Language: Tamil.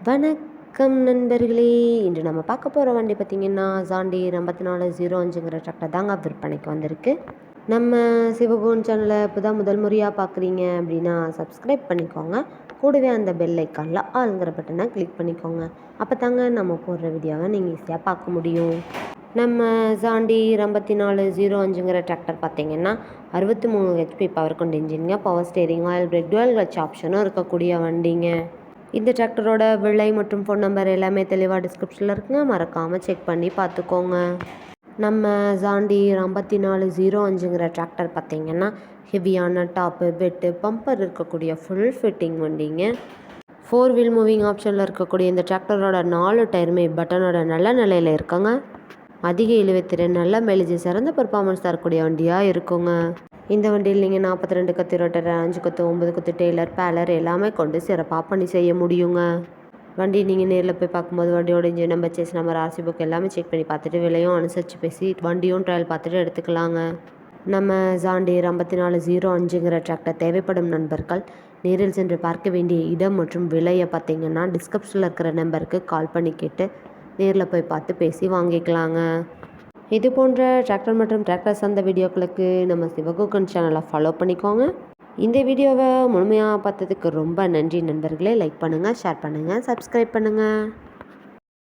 வணக்கம் நண்பர்களே. இன்று நம்ம பார்க்க போகிற வண்டி பார்த்திங்கன்னா ஜாண்டியர் 5405ங்கிற டிராக்டர் தாங்க விற்பனைக்கு வந்திருக்கு. நம்ம சிவகுன் சேனலை இப்போ முதல் முறையாக பார்க்குறீங்க அப்படின்னா சப்ஸ்கிரைப் பண்ணிக்கோங்க. கூடவே அந்த பெல் ஐக்கானில் ஆளுங்கிற பட்டனை கிளிக் பண்ணிக்கோங்க. அப்போ தாங்க நம்ம போடுற வீடியோவை நீங்கள் ஈஸியாக பார்க்க முடியும். நம்ம ஜாண்டியர் 5405ங்கிற டிராக்டர் பார்த்திங்கன்னா 63 HP பவர் கொண்ட இன்ஜின்ங்க, power steering, oil brake, dual clutch ஆப்ஷனும் இருக்கக்கூடிய வண்டிங்க. இந்த டிராக்டரோட விலை மற்றும் ஃபோன் நம்பர் எல்லாமே தெளிவாக டிஸ்கிரிப்ஷனில் இருக்குங்க, மறக்காமல் செக் பண்ணி பார்த்துக்கோங்க. நம்ம ஜாண்டியர் 5405ங்கிற டிராக்டர் பார்த்திங்கன்னா ஹெவியான டாப்பு, பெட்டு, பம்பர் இருக்கக்கூடிய ஃபுல் ஃபிட்டிங் வண்டிங்க. 4 வீல் மூவிங் ஆப்ஷனில் இருக்கக்கூடிய இந்த டிராக்டரோட 4 டயருமே பட்டனோட நல்ல நிலையில் இருக்காங்க. அதிக இழுவைத்திறன், நல்ல மைலேஜ், சிறந்த பெர்ஃபார்மன்ஸ் தரக்கூடிய வண்டியாக இருக்குங்க. இந்த வண்டியில் நீங்கள் 42 கத்து ரோட்டர், 5 கத்து, 9 கத்து டெய்லர், பேலர் எல்லாமே கொண்டு சிறப்பாக பணி செய்ய முடியுங்க. வண்டி நீங்கள் நேரில் போய் பார்க்கும்போது வண்டியோட engine number, chassis number, RC book எல்லாமே செக் பண்ணி பார்த்துட்டு விலையும் அனுசரித்து பேசி வண்டியும் ட்ரையல் பார்த்துட்டு எடுத்துக்கலாங்க. நம்ம ஜாண்டியர் 5405ங்கிற டிராக்டர் தேவைப்படும் நண்பர்கள் நேரில் சென்று பார்க்க வேண்டிய இடம் மற்றும் விலையை பார்த்திங்கன்னா டிஸ்கிரிப்ஷனில் இருக்கிற நம்பருக்கு கால் பண்ணி கேட்டு நேரில் போய் பார்த்து பேசி வாங்கிக்கலாங்க. இது போன்ற டிராக்டர் மற்றும் டிராக்டர் சார்ந்த வீடியோக்களுக்கு நம்ம சிவகுன் சேனலை ஃபாலோ பண்ணிக்கோங்க. இந்த வீடியோவை முழுமையாக பார்த்ததுக்கு ரொம்ப நன்றி நண்பர்களே. லைக் பண்ணுங்கள், ஷேர் பண்ணுங்கள், சப்ஸ்கிரைப் பண்ணுங்கள்.